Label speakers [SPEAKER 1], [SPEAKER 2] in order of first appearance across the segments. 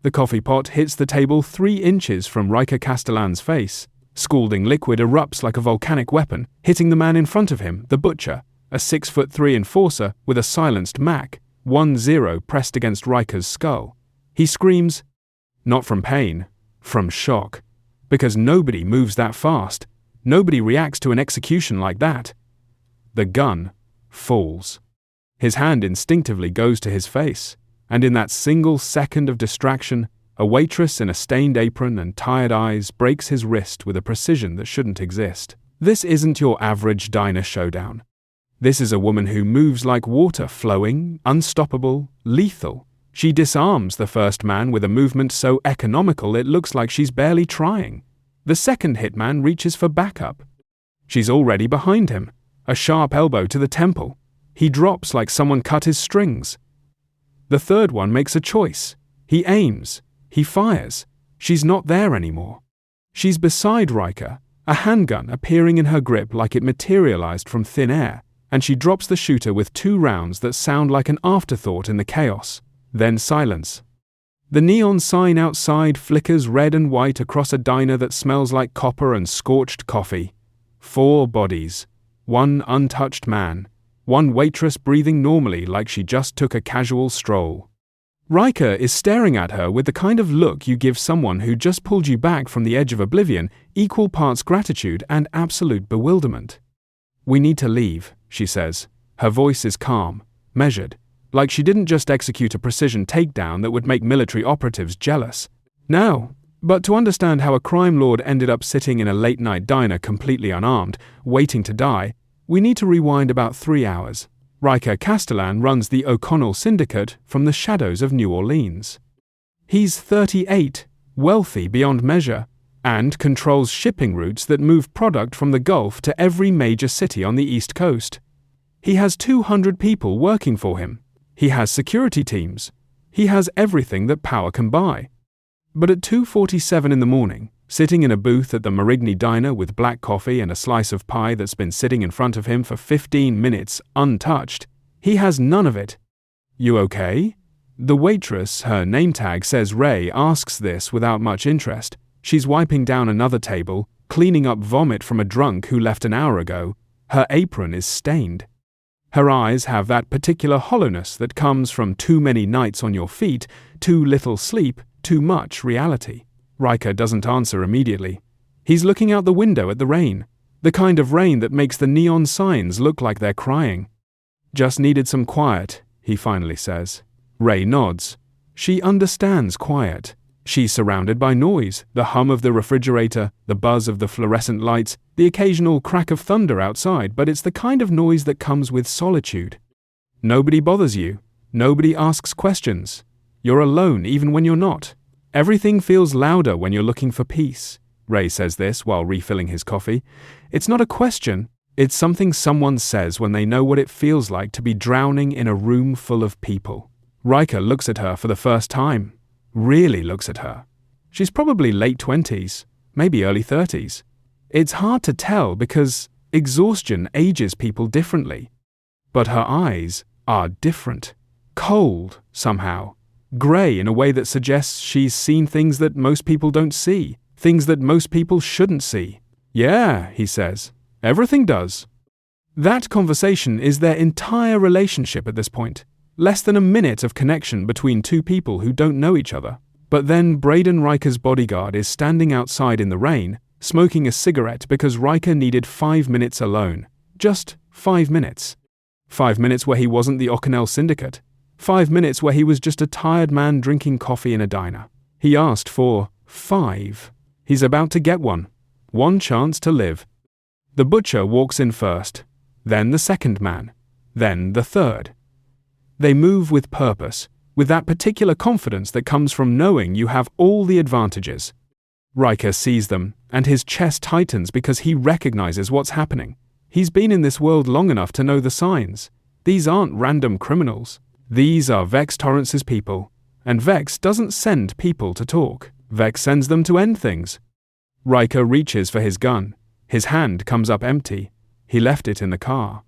[SPEAKER 1] The coffee pot hits the table 3 inches from Ryker Castellan's face. Scalding liquid erupts like a volcanic weapon, hitting the man in front of him, the butcher, a 6'3" enforcer with a silenced Mac, 1-0 pressed against Ryker's skull. He screams, not from pain, from shock. Because nobody moves that fast. Nobody reacts to an execution like that. The gun falls. His hand instinctively goes to his face, and in that single second of distraction, a waitress in a stained apron and tired eyes breaks his wrist with a precision that shouldn't exist. This isn't your average diner showdown. This is a woman who moves like water, flowing, unstoppable, lethal. She disarms the first man with a movement so economical it looks like she's barely trying. The second hitman reaches for backup. She's already behind him, a sharp elbow to the temple. He drops like someone cut his strings. The third one makes a choice. He aims. He fires. She's not there anymore. She's beside Ryker, a handgun appearing in her grip like it materialized from thin air, and she drops the shooter with 2 rounds that sound like an afterthought in the chaos. Then silence. The neon sign outside flickers red and white across a diner that smells like copper and scorched coffee. 4 bodies. 1 untouched man. 1 waitress breathing normally like she just took a casual stroll. Ryker is staring at her with the kind of look you give someone who just pulled you back from the edge of oblivion, equal parts gratitude and absolute bewilderment. "We need to leave," she says. Her voice is calm, measured, like she didn't just execute a precision takedown that would make military operatives jealous. Now, but to understand how a crime lord ended up sitting in a late-night diner completely unarmed, waiting to die, we need to rewind about 3 hours. Ryker Castellan runs the O'Connell Syndicate from the shadows of New Orleans. He's 38, wealthy beyond measure, and controls shipping routes that move product from the Gulf to every major city on the East Coast. He has 200 people working for him. He has security teams. He has everything that power can buy. But at 2:47 in the morning, sitting in a booth at the Marigny Diner with black coffee and a slice of pie that's been sitting in front of him for 15 minutes untouched, he has none of it. "You okay?" The waitress, her name tag says Ray, asks this without much interest. She's wiping down another table, cleaning up vomit from a drunk who left an hour ago. Her apron is stained. Her eyes have that particular hollowness that comes from too many nights on your feet, too little sleep, too much reality. Ryker doesn't answer immediately. He's looking out the window at the rain, the kind of rain that makes the neon signs look like they're crying. "Just needed some quiet," he finally says. Ray nods. She understands quiet. She's surrounded by noise, the hum of the refrigerator, the buzz of the fluorescent lights, the occasional crack of thunder outside, but it's the kind of noise that comes with solitude. Nobody bothers you. Nobody asks questions. You're alone even when you're not. Everything feels louder when you're looking for peace. Ray says this while refilling his coffee. It's not a question, it's something someone says when they know what it feels like to be drowning in a room full of people. Ryker looks at her for the first time. Really looks at her. She's probably late 20s, maybe early 30s. It's hard to tell because exhaustion ages people differently. But her eyes are different. Cold, somehow. Grey in a way that suggests she's seen things that most people don't see, things that most people shouldn't see. "Yeah," he says. "Everything does." That conversation is their entire relationship at this point. Less than a minute of connection between 2 people who don't know each other. But then Braden Ryker's bodyguard is standing outside in the rain, smoking a cigarette because Ryker needed 5 minutes alone. Just 5 minutes. 5 minutes where he wasn't the O'Connell Syndicate. 5 minutes where he was just a tired man drinking coffee in a diner. He asked for 5. He's about to get one. One chance to live. The butcher walks in first, then the second man, then the third. They move with purpose, with that particular confidence that comes from knowing you have all the advantages. Ryker sees them, and his chest tightens because he recognizes what's happening. He's been in this world long enough to know the signs. These aren't random criminals. These are Vex Torrance's people, and Vex doesn't send people to talk. Vex sends them to end things. Ryker reaches for his gun. His hand comes up empty. He left it in the car.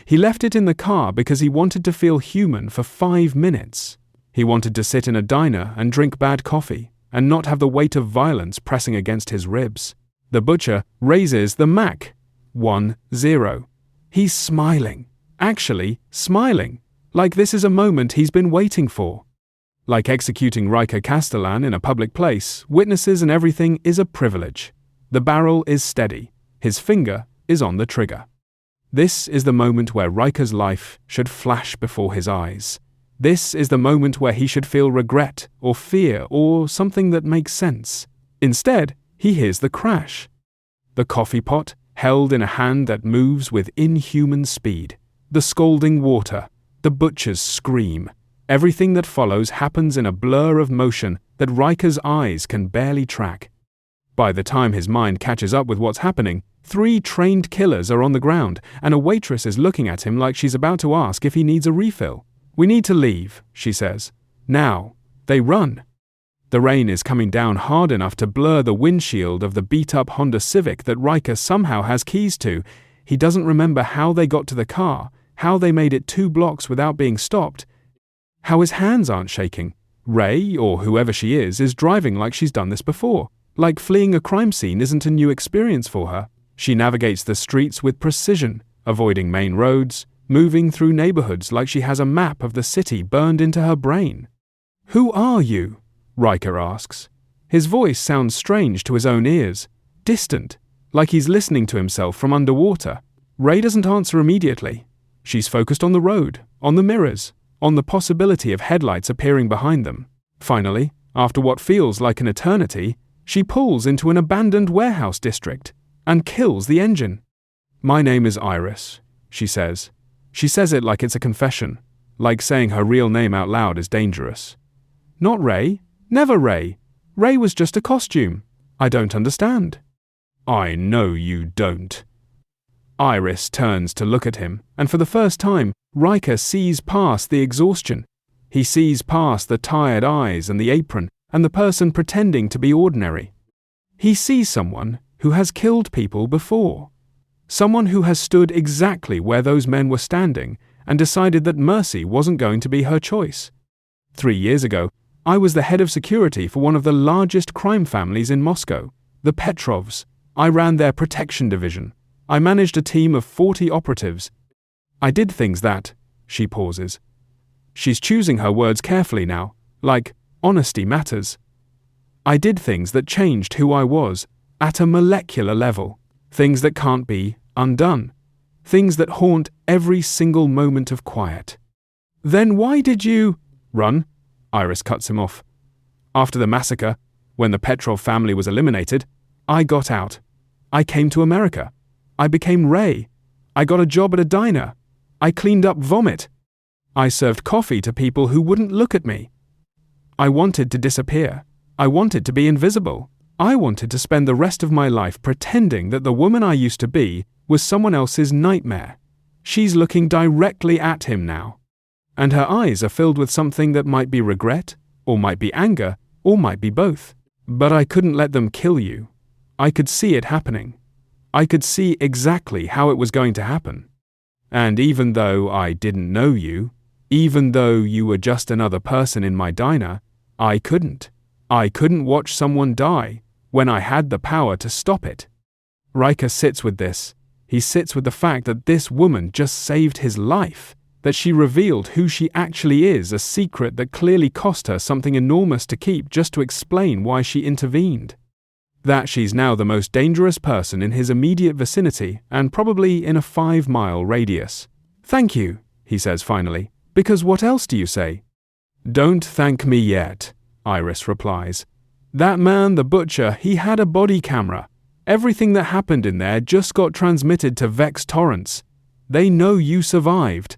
[SPEAKER 1] He left it in the car because he wanted to feel human for 5 minutes. He wanted to sit in a diner and drink bad coffee and not have the weight of violence pressing against his ribs. The butcher raises the Mach 1-0. He's smiling. Actually, smiling. Like this is a moment he's been waiting for. Like executing Ryker Castellan in a public place, witnesses and everything is a privilege. The barrel is steady. His finger is on the trigger. This is the moment where Ryker's life should flash before his eyes. This is the moment where he should feel regret or fear or something that makes sense. Instead, he hears the crash. The coffee pot held in a hand that moves with inhuman speed. The scalding water. The butcher's scream. Everything that follows happens in a blur of motion that Ryker's eyes can barely track. By the time his mind catches up with what's happening, 3 trained killers are on the ground, and a waitress is looking at him like she's about to ask if he needs a refill. "We need to leave," she says. "Now." They run. The rain is coming down hard enough to blur the windshield of the beat-up Honda Civic that Ryker somehow has keys to. He doesn't remember how they got to the car, how they made it 2 blocks without being stopped, how his hands aren't shaking. Ray, or whoever she is driving like she's done this before. Like fleeing a crime scene isn't a new experience for her. She navigates the streets with precision, avoiding main roads, moving through neighborhoods like she has a map of the city burned into her brain. "Who are you?" Ryker asks. His voice sounds strange to his own ears, distant, like he's listening to himself from underwater. Ray doesn't answer immediately. She's focused on the road, on the mirrors, on the possibility of headlights appearing behind them. Finally, after what feels like an eternity, she pulls into an abandoned warehouse district and kills the engine. "My name is Iris," she says. She says it like it's a confession, like saying her real name out loud is dangerous. "Not Ray. Never Ray. Ray was just a costume. I don't understand." "I know you don't." Iris turns to look at him, and for the first time, Ryker sees past the exhaustion. He sees past the tired eyes and the apron and the person pretending to be ordinary. He sees someone who has killed people before. Someone who has stood exactly where those men were standing and decided that mercy wasn't going to be her choice. 3 years ago, I was the head of security for one of the largest crime families in Moscow, the Petrovs. I ran their protection division. I managed a team of 40 operatives. I did things that, she pauses. She's choosing her words carefully now, like, honesty matters. I did things that changed who I was, at a molecular level. Things that can't be undone. Things that haunt every single moment of quiet. "Then why did you—" "Run," Iris cuts him off. "After the massacre, when the Petrov family was eliminated, I got out. I came to America. I became Ray. I got a job at a diner. I cleaned up vomit. I served coffee to people who wouldn't look at me. I wanted to disappear. I wanted to be invisible. I wanted to spend the rest of my life pretending that the woman I used to be was someone else's nightmare." She's looking directly at him now, and her eyes are filled with something that might be regret, or might be anger, or might be both. "But I couldn't let them kill you. I could see it happening. I could see exactly how it was going to happen. And even though I didn't know you, even though you were just another person in my diner, I couldn't. I couldn't watch someone die when I had the power to stop it." Ryker sits with this. He sits with the fact that this woman just saved his life, that she revealed who she actually is, a secret that clearly cost her something enormous to keep just to explain why she intervened. That she's now the most dangerous person in his immediate vicinity and probably in a 5-mile radius. "Thank you," he says finally, "because what else do you say?" "Don't thank me yet," Iris replies. "That man, the butcher, he had a body camera. Everything that happened in there just got transmitted to Vex Torrance. They know you survived.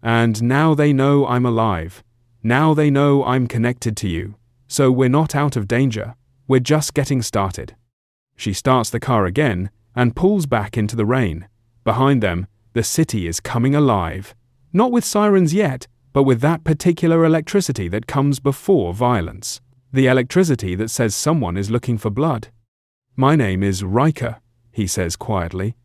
[SPEAKER 1] And now they know I'm alive. Now they know I'm connected to you. So we're not out of danger. We're just getting started." She starts the car again and pulls back into the rain. Behind them, the city is coming alive. Not with sirens yet, but with that particular electricity that comes before violence. The electricity that says someone is looking for blood. "My name is Ryker," he says quietly.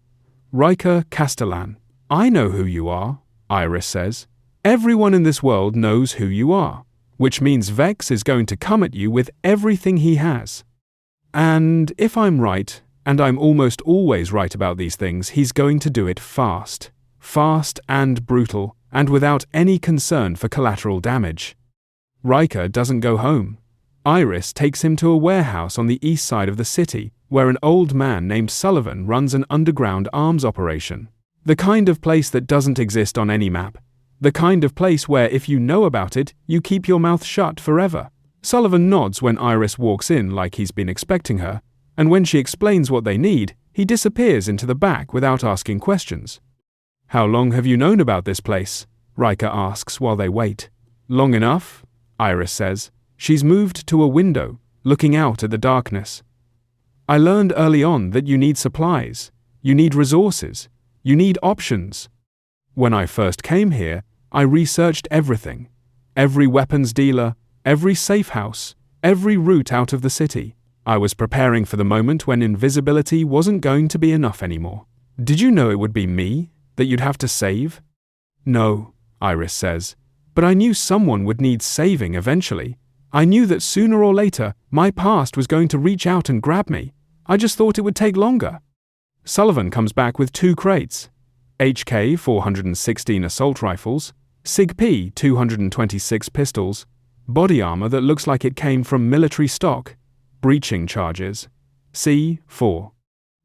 [SPEAKER 1] "Ryker Castellan. I know who you are," Iris says. "Everyone in this world knows who you are. which means Vex is going to come at you with everything he has. And if I'm right, and I'm almost always right about these things, he's going to do it fast. Fast and brutal, and without any concern for collateral damage. Ryker doesn't go home. Iris takes him to a warehouse on the east side of the city, where an old man named Sullivan runs an underground arms operation. The kind of place that doesn't exist on any map. The kind of place where if you know about it, you keep your mouth shut forever. Sullivan nods when Iris walks in like he's been expecting her, and when she explains what they need, he disappears into the back without asking questions. "How long have you known about this place?" Ryker asks while they wait. "Long enough," Iris says. She's moved to a window, looking out at the darkness. "I learned early on that you need supplies, you need resources, you need options. When I first came here, I researched everything. Every weapons dealer, every safe house, every route out of the city. I was preparing for the moment when invisibility wasn't going to be enough anymore. Did you know it would be me that you'd have to save?" "No," Iris says, "but I knew someone would need saving eventually. I knew that sooner or later my past was going to reach out and grab me. I just thought it would take longer." Sullivan comes back with 2 crates. HK 416 assault rifles, SIG-P 226 pistols, body armor that looks like it came from military stock, breaching charges, C4.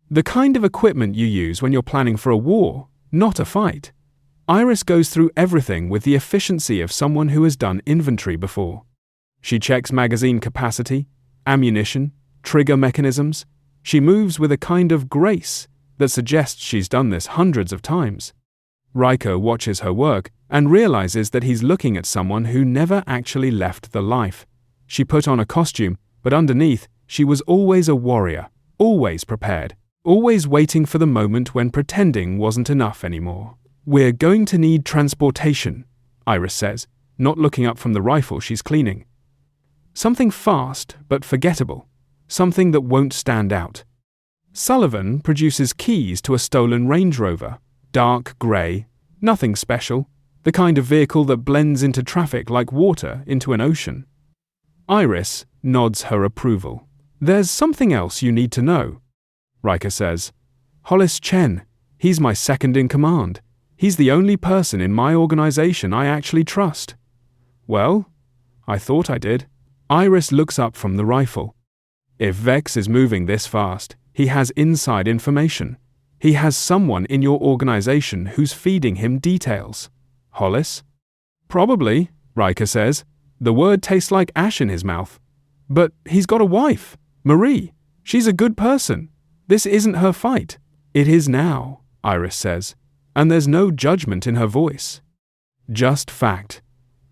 [SPEAKER 1] The kind of equipment you use when you're planning for a war, not a fight. Iris goes through everything with the efficiency of someone who has done inventory before. She checks magazine capacity, ammunition, trigger mechanisms. She moves with a kind of grace that suggests she's done this hundreds of times. Ryker watches her work and realizes that he's looking at someone who never actually left the life. She put on a costume, but underneath, she was always a warrior, always prepared, always waiting for the moment when pretending wasn't enough anymore. "We're going to need transportation," Iris says, not looking up from the rifle she's cleaning. "Something fast but forgettable, something that won't stand out." Sullivan produces keys to a stolen Range Rover, dark grey, nothing special, the kind of vehicle that blends into traffic like water into an ocean. Iris nods her approval. "There's something else you need to know," Ryker says. "Hollis Chen, he's my second in command. He's the only person in my organization I actually trust." "Well, I thought I did." Iris looks up from the rifle. "If Vex is moving this fast, he has inside information. He has someone in your organization who's feeding him details." "Hollis?" "Probably," Ryker says. The word tastes like ash in his mouth. "But he's got a wife, Marie. She's a good person. This isn't her fight." "It is now," Iris says, and there's no judgment in her voice. Just fact.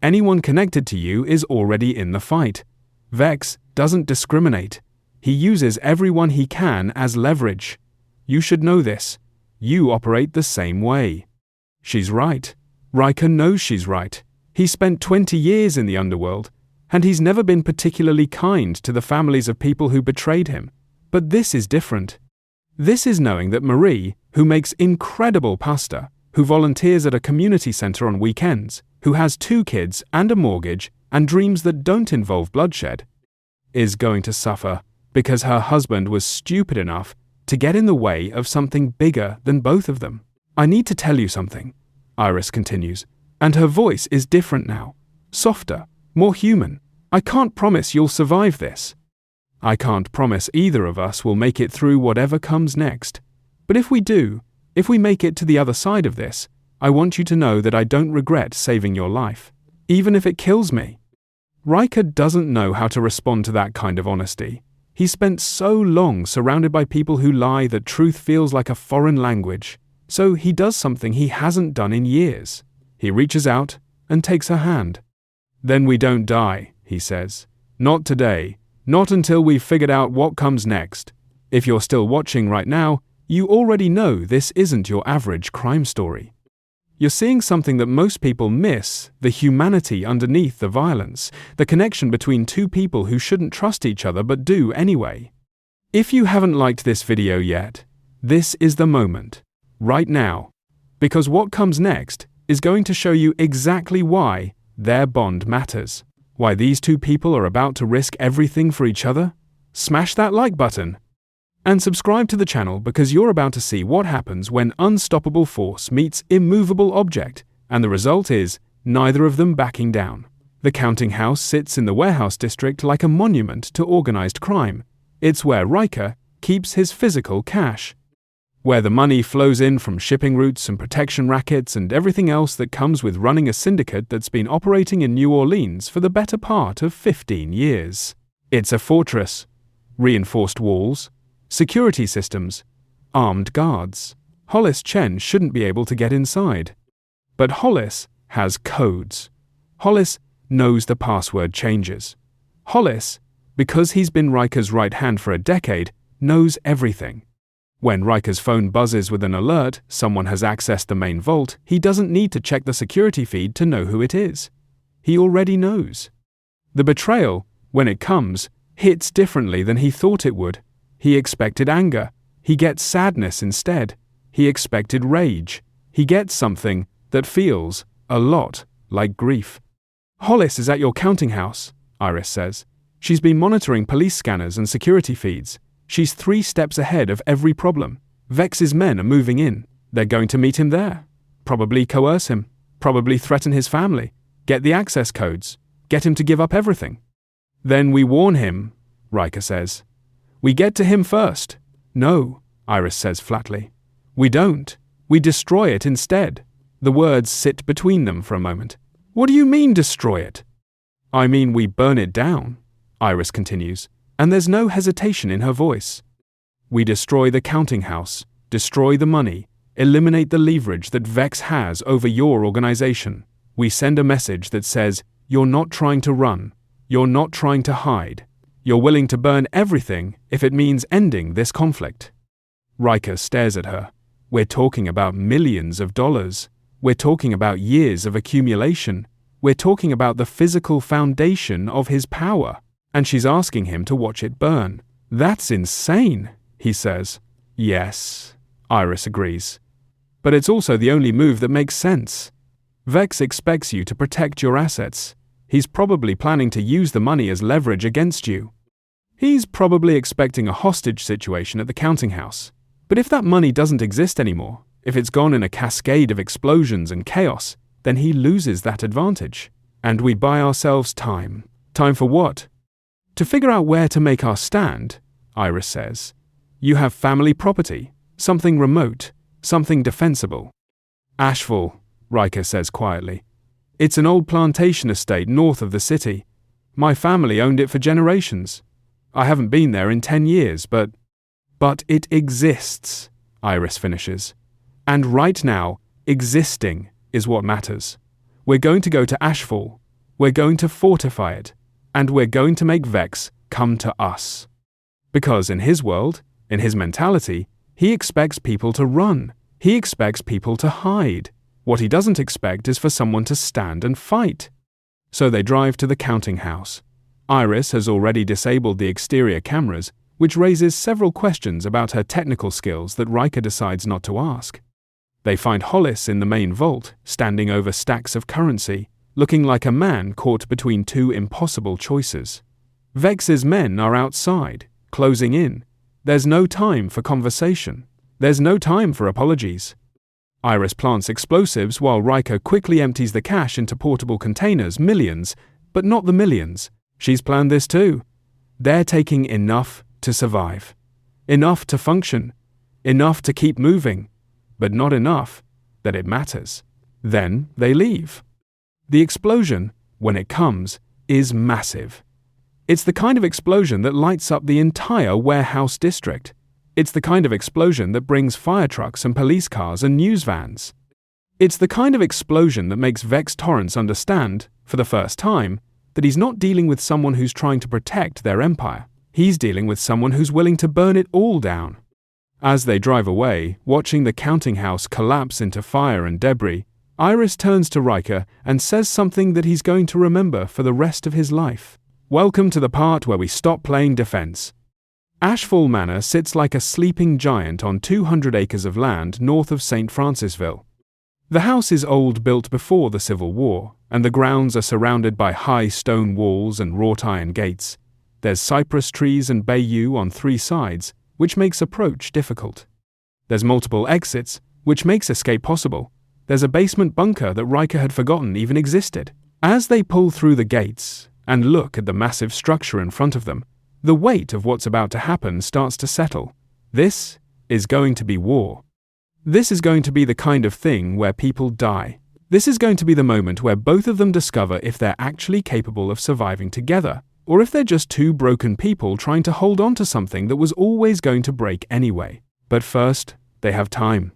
[SPEAKER 1] Anyone connected to you is already in the fight. Vex doesn't discriminate. He uses everyone he can as leverage. You should know this. You operate the same way. She's right. Ryker knows she's right. He spent 20 years in the underworld, and he's never been particularly kind to the families of people who betrayed him. But this is different. This is knowing that Marie, who makes incredible pasta, who volunteers at a community center on weekends, who has 2 kids and a mortgage and dreams that don't involve bloodshed, is going to suffer because her husband was stupid enough to get in the way of something bigger than both of them. "I need to tell you something," Iris continues, and her voice is different now, softer, more human. "I can't promise you'll survive this. I can't promise either of us will make it through whatever comes next. But if we do, if we make it to the other side of this, I want you to know that I don't regret saving your life, even if it kills me." Ryker doesn't know how to respond to that kind of honesty. He spent so long surrounded by people who lie that truth feels like a foreign language, so he does something he hasn't done in years. He reaches out and takes her hand. "Then we don't die," he says. "Not today. Not until we've figured out what comes next. If you're still watching right now, you already know this isn't your average crime story. You're seeing something that most people miss, the humanity underneath the violence, the connection between 2 people who shouldn't trust each other but do anyway. If you haven't liked this video yet, this is the moment, right now, because what comes next is going to show you exactly why their bond matters." Why these two people are about to risk everything for each other? Smash that like button! And subscribe to the channel because you're about to see what happens when unstoppable force meets immovable object, and the result is neither of them backing down. The counting house sits in the warehouse district like a monument to organized crime. It's where Ryker keeps his physical cash, where the money flows in from shipping routes and protection rackets and everything else that comes with running a syndicate that's been operating in New Orleans for the better part of 15 years. It's a fortress, reinforced walls, security systems, armed guards. Hollis Chen shouldn't be able to get inside. But Hollis has codes. Hollis knows the password changes. Hollis, because he's been Ryker's right hand for a decade, knows everything. When Ryker's phone buzzes with an alert someone has accessed the main vault, he doesn't need to check the security feed to know who it is. He already knows. The betrayal, when it comes, hits differently than he thought it would. He expected anger. He gets sadness instead. He expected rage. He gets something that feels a lot like grief. Hollis is at your counting house, Iris says. She's been monitoring police scanners and security feeds. She's 3 steps ahead of every problem. Vex's men are moving in. They're going to meet him there. Probably coerce him. Probably threaten his family. Get the access codes. Get him to give up everything. Then we warn him, Ryker says. We get to him first. No, Iris says flatly. We don't. We destroy it instead. The words sit between them for a moment. What do you mean destroy it? I mean we burn it down, Iris continues, and there's no hesitation in her voice. We destroy the counting house, destroy the money, eliminate the leverage that Vex has over your organization. We send a message that says, you're not trying to run, you're not trying to hide. You're willing to burn everything if it means ending this conflict. Ryker stares at her. We're talking about millions of dollars. We're talking about years of accumulation. We're talking about the physical foundation of his power. And she's asking him to watch it burn. That's insane, he says. Yes, Iris agrees. But it's also the only move that makes sense. Vex expects you to protect your assets. He's probably planning to use the money as leverage against you. He's probably expecting a hostage situation at the counting house. But if that money doesn't exist anymore, if it's gone in a cascade of explosions and chaos, then he loses that advantage. And we buy ourselves time. Time for what? To figure out where to make our stand, Iris says. You have family property, something remote, something defensible. Asheville, Ryker says quietly. It's an old plantation estate north of the city. My family owned it for generations. I haven't been there in 10 years, but it exists, Iris finishes. And right now, existing is what matters. We're going to go to Asheville. We're going to fortify it. And we're going to make Vex come to us. Because in his world, in his mentality, he expects people to run. He expects people to hide. What he doesn't expect is for someone to stand and fight. So they drive to the counting house. Iris has already disabled the exterior cameras, which raises several questions about her technical skills that Ryker decides not to ask. They find Hollis in the main vault, standing over stacks of currency, looking like a man caught between 2 impossible choices. Vex's men are outside, closing in. There's no time for conversation. There's no time for apologies. Iris plants explosives while Ryker quickly empties the cash into portable containers, millions, but not the millions. She's planned this too. They're taking enough to survive. Enough to function. Enough to keep moving. But not enough that it matters. Then they leave. The explosion, when it comes, is massive. It's the kind of explosion that lights up the entire warehouse district. It's the kind of explosion that brings fire trucks and police cars and news vans. It's the kind of explosion that makes Vex Torrance understand, for the first time, that he's not dealing with someone who's trying to protect their empire. He's dealing with someone who's willing to burn it all down. As they drive away, watching the counting house collapse into fire and debris, Iris turns to Ryker and says something that he's going to remember for the rest of his life. Welcome to the part where we stop playing defense. Asheville Manor sits like a sleeping giant on 200 acres of land north of St. Francisville. The house is old, built before the Civil War, and the grounds are surrounded by high stone walls and wrought iron gates. There's cypress trees and bayou on 3 sides, which makes approach difficult. There's multiple exits, which makes escape possible. There's a basement bunker that Ryker had forgotten even existed. As they pull through the gates and look at the massive structure in front of them, the weight of what's about to happen starts to settle. This is going to be war. This is going to be the kind of thing where people die. This is going to be the moment where both of them discover if they're actually capable of surviving together, or if they're just 2 broken people trying to hold on to something that was always going to break anyway. But first, they have time.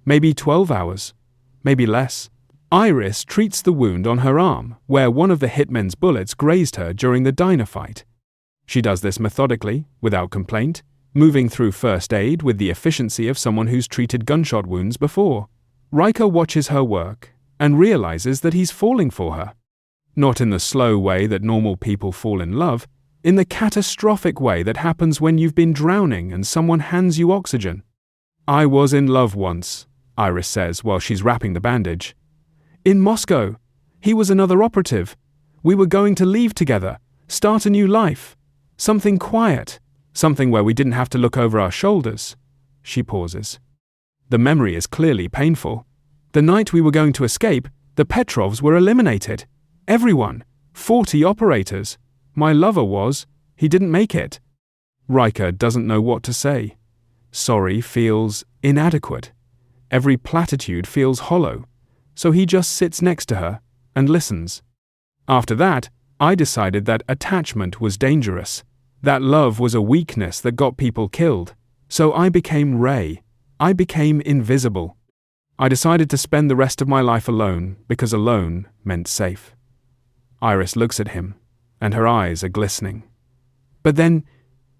[SPEAKER 1] Maybe 12 hours. Maybe less. Iris treats the wound on her arm, where one of the hitmen's bullets grazed her during the diner fight. She does this methodically, without complaint, moving through first aid with the efficiency of someone who's treated gunshot wounds before. Ryker watches her work and realizes that he's falling for her. Not in the slow way that normal people fall in love, in the catastrophic way that happens when you've been drowning and someone hands you oxygen. "I was in love once," Iris says while she's wrapping the bandage. "In Moscow. He was another operative. We were going to leave together, start a new life. Something quiet. Something where we didn't have to look over our shoulders." She pauses. The memory is clearly painful. The night we were going to escape, the Petrovs were eliminated. Everyone. 40 operators. My lover was. He didn't make it. Ryker doesn't know what to say. Sorry feels inadequate. Every platitude feels hollow. So he just sits next to her and listens. After that, I decided that attachment was dangerous. That love was a weakness that got people killed. So I became Ray. I became invisible. I decided to spend the rest of my life alone because alone meant safe. Iris looks at him, and her eyes are glistening. "But then,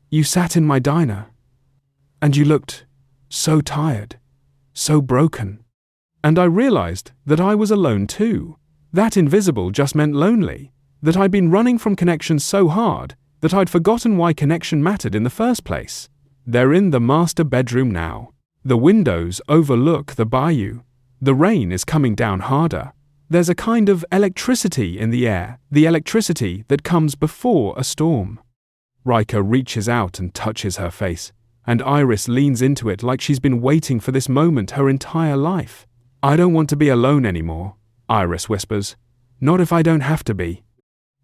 [SPEAKER 1] you sat in my diner, and you looked so tired, so broken. And I realized that I was alone too. That invisible just meant lonely, that I'd been running from connection so hard that I'd forgotten why connection mattered in the first place. They're in the master bedroom now. The windows overlook the bayou. The rain is coming down harder. There's a kind of electricity in the air, the electricity that comes before a storm." Ryker reaches out and touches her face, and Iris leans into it like she's been waiting for this moment her entire life. "I don't want to be alone anymore," Iris whispers. "Not if I don't have to be."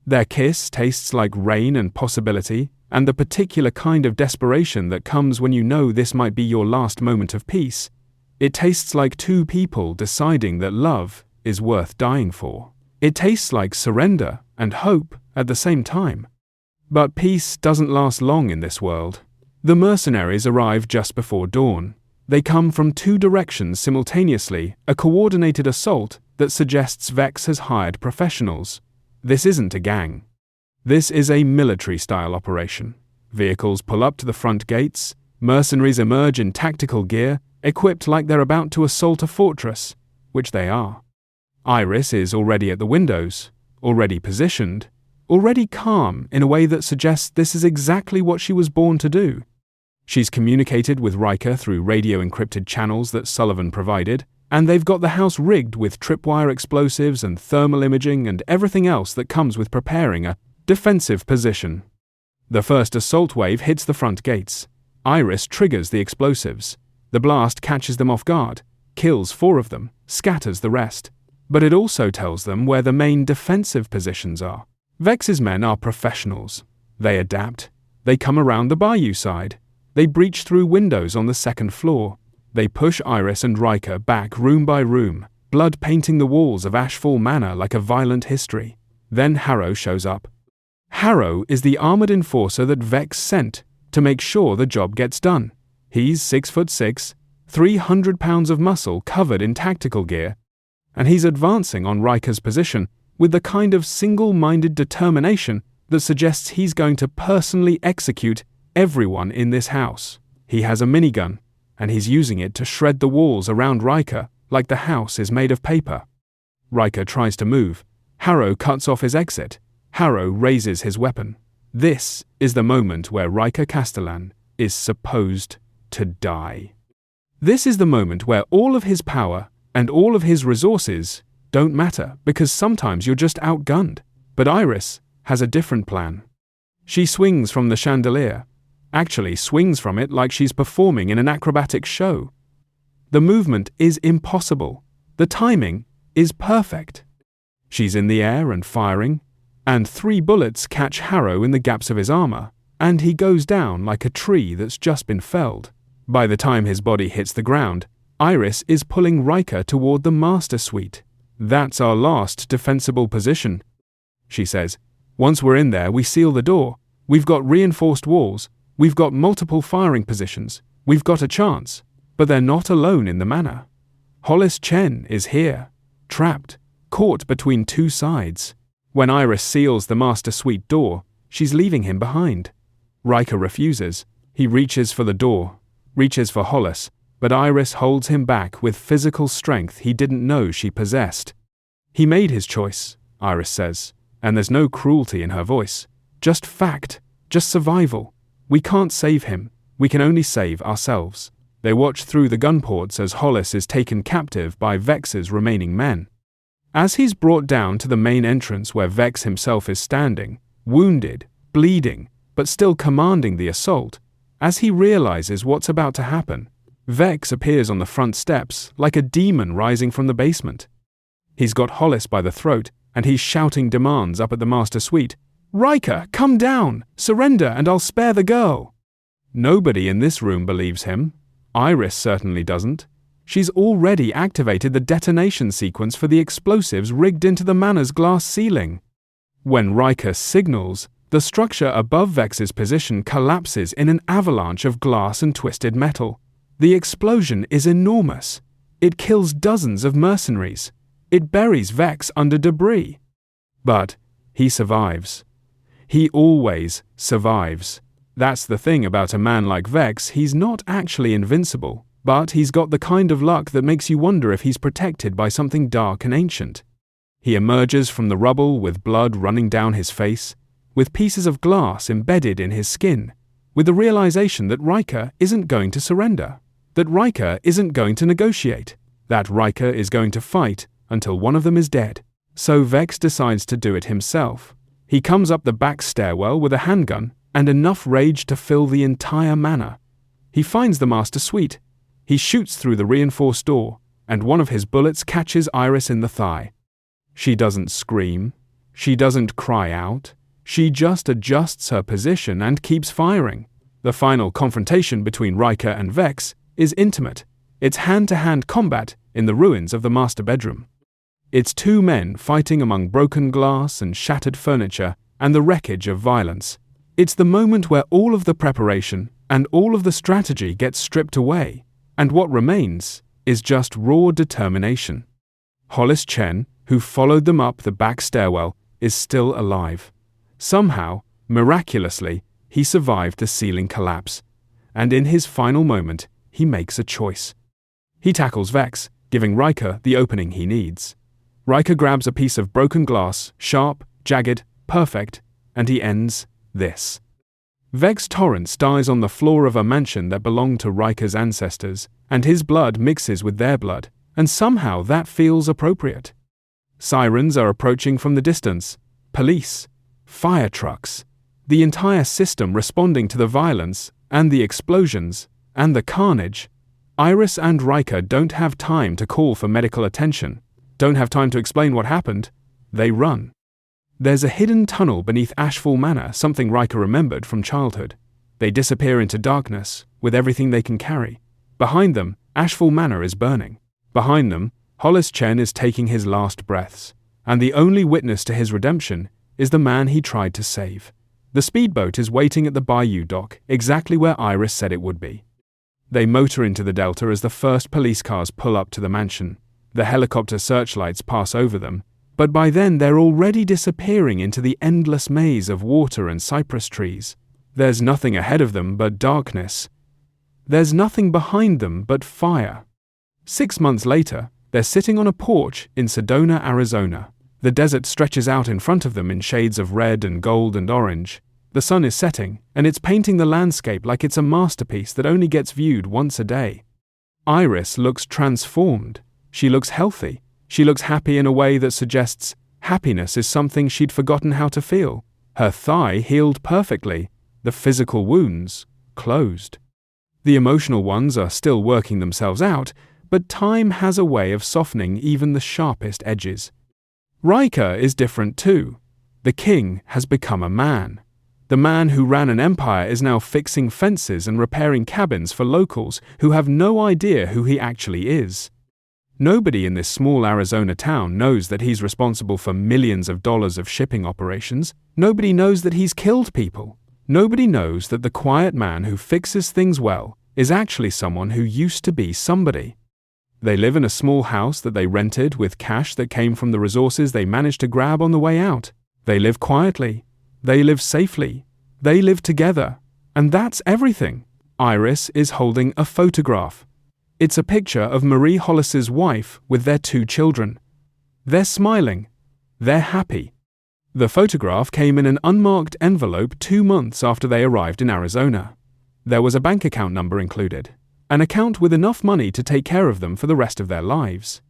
[SPEAKER 1] Their kiss tastes like rain and possibility, and the particular kind of desperation that comes when you know this might be your last moment of peace. It tastes like 2 people deciding that love is worth dying for. It tastes like surrender and hope at the same time. But peace doesn't last long in this world. The mercenaries arrive just before dawn. They come from 2 directions simultaneously, a coordinated assault that suggests Vex has hired professionals. This isn't a gang. This is a military-style operation. Vehicles pull up to the front gates, mercenaries emerge in tactical gear, equipped like they're about to assault a fortress, which they are. Iris is already at the windows, already positioned, already calm in a way that suggests this is exactly what she was born to do. She's communicated with Ryker through radio-encrypted channels that Sullivan provided, and they've got the house rigged with tripwire explosives and thermal imaging and everything else that comes with preparing a defensive position. The first assault wave hits the front gates. Iris triggers the explosives. The blast catches them off guard, kills 4 of them, scatters the rest. But it also tells them where the main defensive positions are. Vex's men are professionals. They adapt. They come around the bayou side. They breach through windows on the 2nd floor. They push Iris and Ryker back room by room, blood painting the walls of Ashfall Manor like a violent history. Then Harrow shows up. Harrow is the armored enforcer that Vex sent to make sure the job gets done. He's 6'6", 300 pounds of muscle covered in tactical gear, and he's advancing on Ryker's position with the kind of single-minded determination that suggests he's going to personally execute everyone in this house. He has a minigun, and he's using it to shred the walls around Ryker like the house is made of paper. Ryker tries to move. Harrow cuts off his exit. Harrow raises his weapon. This is the moment where Ryker Castellan is supposed to die. This is the moment where all of his power And all of his resources don't matter because sometimes you're just outgunned. But Iris has a different plan. She swings from the chandelier, actually swings from it like she's performing in an acrobatic show. The movement is impossible. The timing is perfect. She's in the air and firing, and 3 bullets catch Harrow in the gaps of his armor, and he goes down like a tree that's just been felled. By the time his body hits the ground, Iris is pulling Ryker toward the master suite. "That's our last defensible position," she says. "Once we're in there, we seal the door. We've got reinforced walls. We've got multiple firing positions. We've got a chance." But they're not alone in the manor. Hollis Chen is here, trapped, caught between 2 sides. When Iris seals the master suite door, she's leaving him behind. Ryker refuses. He reaches for the door, reaches for Hollis, but Iris holds him back with physical strength he didn't know she possessed. "He made his choice," Iris says, and there's no cruelty in her voice. Just fact, just survival. We can't save him. We can only save ourselves. They watch through the gun ports as Hollis is taken captive by Vex's remaining men. As he's brought down to the main entrance where Vex himself is standing, wounded, bleeding, but still commanding the assault, as he realizes what's about to happen, Vex appears on the front steps like a demon rising from the basement. He's got Hollis by the throat, and he's shouting demands up at the master suite. "Ryker, come down! Surrender and I'll spare the girl!" Nobody in this room believes him. Iris certainly doesn't. She's already activated the detonation sequence for the explosives rigged into the manor's glass ceiling. When Ryker signals, the structure above Vex's position collapses in an avalanche of glass and twisted metal. The explosion is enormous. It kills dozens of mercenaries. It buries Vex under debris. But he survives. He always survives. That's the thing about a man like Vex, he's not actually invincible, but he's got the kind of luck that makes you wonder if he's protected by something dark and ancient. He emerges from the rubble with blood running down his face, with pieces of glass embedded in his skin, with the realization that Ryker isn't going to surrender, that Ryker isn't going to negotiate, that Ryker is going to fight until one of them is dead. So Vex decides to do it himself. He comes up the back stairwell with a handgun and enough rage to fill the entire manor. He finds the master suite. He shoots through the reinforced door, and one of his bullets catches Iris in the thigh. She doesn't scream. She doesn't cry out. She just adjusts her position and keeps firing. The final confrontation between Ryker and Vex is intimate. It's hand-to-hand combat in the ruins of the master bedroom. It's 2 men fighting among broken glass and shattered furniture and the wreckage of violence. It's the moment where all of the preparation and all of the strategy gets stripped away, and what remains is just raw determination. Hollis Chen, who followed them up the back stairwell, is still alive. Somehow, miraculously, he survived the ceiling collapse, and in his final moment, he makes a choice. He tackles Vex, giving Ryker the opening he needs. Ryker grabs a piece of broken glass, sharp, jagged, perfect, and he ends this. Vex Torrance dies on the floor of a mansion that belonged to Ryker's ancestors, and his blood mixes with their blood, and somehow that feels appropriate. Sirens are approaching from the distance, police, fire trucks, the entire system responding to the violence and the explosions and the carnage. Iris and Ryker don't have time to call for medical attention, don't have time to explain what happened. They run. There's a hidden tunnel beneath Ashfall Manor, something Ryker remembered from childhood. They disappear into darkness with everything they can carry. Behind them, Ashfall Manor is burning. Behind them, Hollis Chen is taking his last breaths, and the only witness to his redemption is the man he tried to save. The speedboat is waiting at the bayou dock, exactly where Iris said it would be. They motor into the delta as the first police cars pull up to the mansion. The helicopter searchlights pass over them, but by then they're already disappearing into the endless maze of water and cypress trees. There's nothing ahead of them but darkness. There's nothing behind them but fire. 6 months later, they're sitting on a porch in Sedona, Arizona. The desert stretches out in front of them in shades of red and gold and orange. The sun is setting, and it's painting the landscape like it's a masterpiece that only gets viewed once a day. Iris looks transformed. She looks healthy. She looks happy in a way that suggests happiness is something she'd forgotten how to feel. Her thigh healed perfectly. The physical wounds closed. The emotional ones are still working themselves out, but time has a way of softening even the sharpest edges. Ryker is different too. The king has become a man. The man who ran an empire is now fixing fences and repairing cabins for locals who have no idea who he actually is. Nobody in this small Arizona town knows that he's responsible for millions of dollars of shipping operations. Nobody knows that he's killed people. Nobody knows that the quiet man who fixes things well is actually someone who used to be somebody. They live in a small house that they rented with cash that came from the resources they managed to grab on the way out. They live quietly. They live safely. They live together. And that's everything. Iris is holding a photograph. It's a picture of Marie Hollis's wife with their 2 children. They're smiling. They're happy. The photograph came in an unmarked envelope 2 months after they arrived in Arizona. There was a bank account number included, an account with enough money to take care of them for the rest of their lives.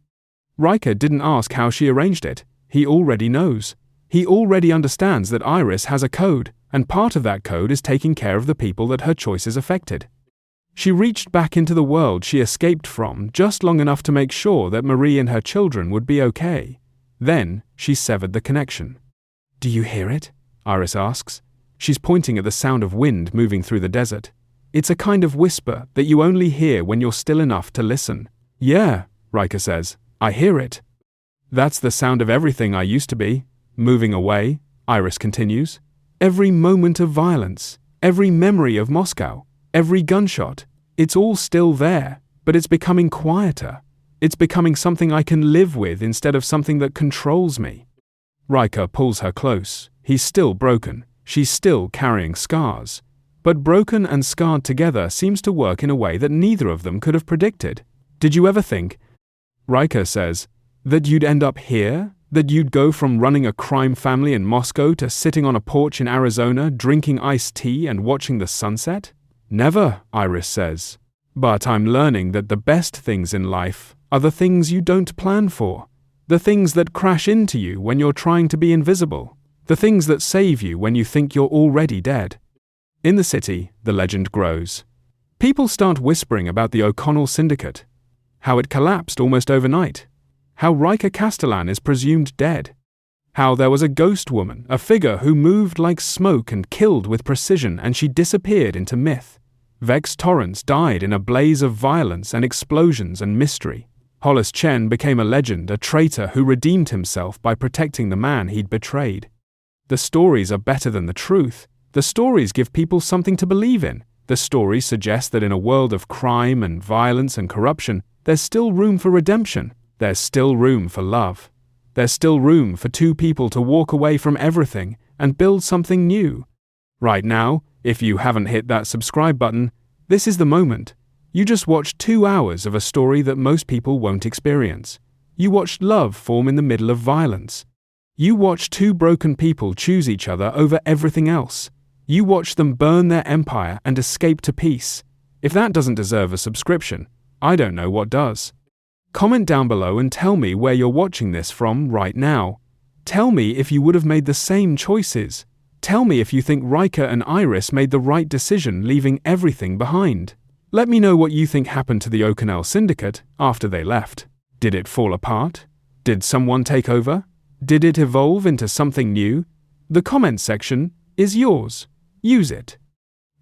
[SPEAKER 1] Ryker didn't ask how she arranged it. He already knows. He already understands that Iris has a code, and part of that code is taking care of the people that her choices affected. She reached back into the world she escaped from just long enough to make sure that Marie and her children would be okay. Then she severed the connection. "Do you hear it?" Iris asks. She's pointing at the sound of wind moving through the desert. It's a kind of whisper that you only hear when you're still enough to listen. "Yeah," Ryker says. "I hear it." "That's the sound of everything I used to be. Moving away," Iris continues. "Every moment of violence, every memory of Moscow, every gunshot, it's all still there, but it's becoming quieter. It's becoming something I can live with instead of something that controls me." Ryker pulls her close. He's still broken. She's still carrying scars. But broken and scarred together seems to work in a way that neither of them could have predicted. "Did you ever think," Ryker says, "that you'd end up here? That you'd go from running a crime family in Moscow to sitting on a porch in Arizona, drinking iced tea and watching the sunset?" "Never," Iris says. "But I'm learning that the best things in life are the things you don't plan for. The things that crash into you when you're trying to be invisible. The things that save you when you think you're already dead." In the city, the legend grows. People start whispering about the O'Connell Syndicate, how it collapsed almost overnight, how Ryker Castellan is presumed dead, how there was a ghost woman, a figure who moved like smoke and killed with precision, and she disappeared into myth. Vex Torrance died in a blaze of violence and explosions and mystery. Hollis Chen became a legend, a traitor who redeemed himself by protecting the man he'd betrayed. The stories are better than the truth. The stories give people something to believe in. The stories suggest that in a world of crime and violence and corruption, there's still room for redemption. There's still room for love. There's still room for 2 people to walk away from everything and build something new. Right now, if you haven't hit that subscribe button, this is the moment. You just watched 2 hours of a story that most people won't experience. You watched love form in the middle of violence. You watched 2 broken people choose each other over everything else. You watched them burn their empire and escape to peace. If that doesn't deserve a subscription, I don't know what does. Comment down below and tell me where you're watching this from right now. Tell me if you would have made the same choices. Tell me if you think Ryker and Iris made the right decision leaving everything behind. Let me know what you think happened to the O'Connell Syndicate after they left. Did it fall apart? Did someone take over? Did it evolve into something new? The comment section is yours. Use it.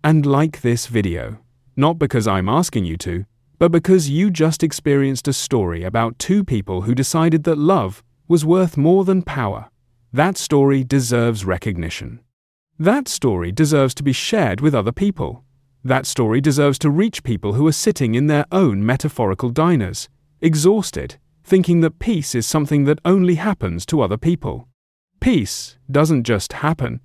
[SPEAKER 1] And like this video. Not because I'm asking you to, but because you just experienced a story about 2 people who decided that love was worth more than power. That story deserves recognition. That story deserves to be shared with other people. That story deserves to reach people who are sitting in their own metaphorical diners, exhausted, thinking that peace is something that only happens to other people. Peace doesn't just happen.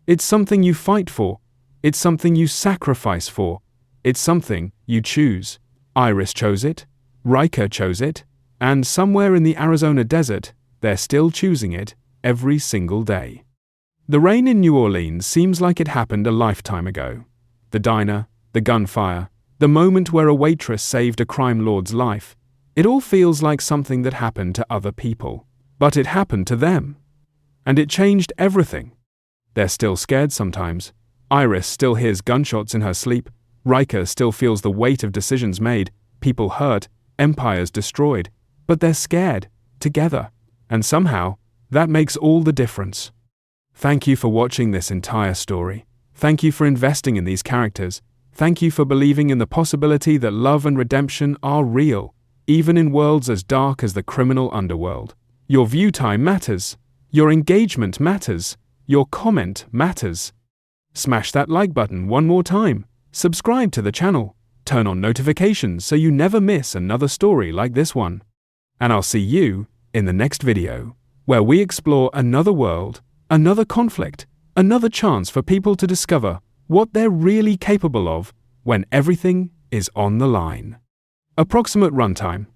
[SPEAKER 1] It's something you fight for. It's something you sacrifice for. It's something you choose. Iris chose it, Ryker chose it, and somewhere in the Arizona desert, they're still choosing it every single day. The rain in New Orleans seems like it happened a lifetime ago. The diner, the gunfire, the moment where a waitress saved a crime lord's life. It all feels like something that happened to other people, but it happened to them. And it changed everything. They're still scared sometimes. Iris still hears gunshots in her sleep. Ryker still feels the weight of decisions made, people hurt, empires destroyed. But they're scared, together. And somehow, that makes all the difference. Thank you for watching this entire story. Thank you for investing in these characters. Thank you for believing in the possibility that love and redemption are real, even in worlds as dark as the criminal underworld. Your view time matters. Your engagement matters. Your comment matters. Smash that like button one more time. Subscribe to the channel. Turn on notifications so you never miss another story like this one. And I'll see you in the next video, where we explore another world, another conflict, another chance for people to discover what they're really capable of when everything is on the line. Approximate runtime: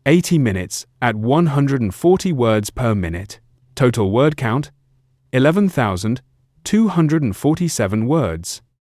[SPEAKER 1] 80 minutes at 140 words per minute. Total word count: 11,247 words.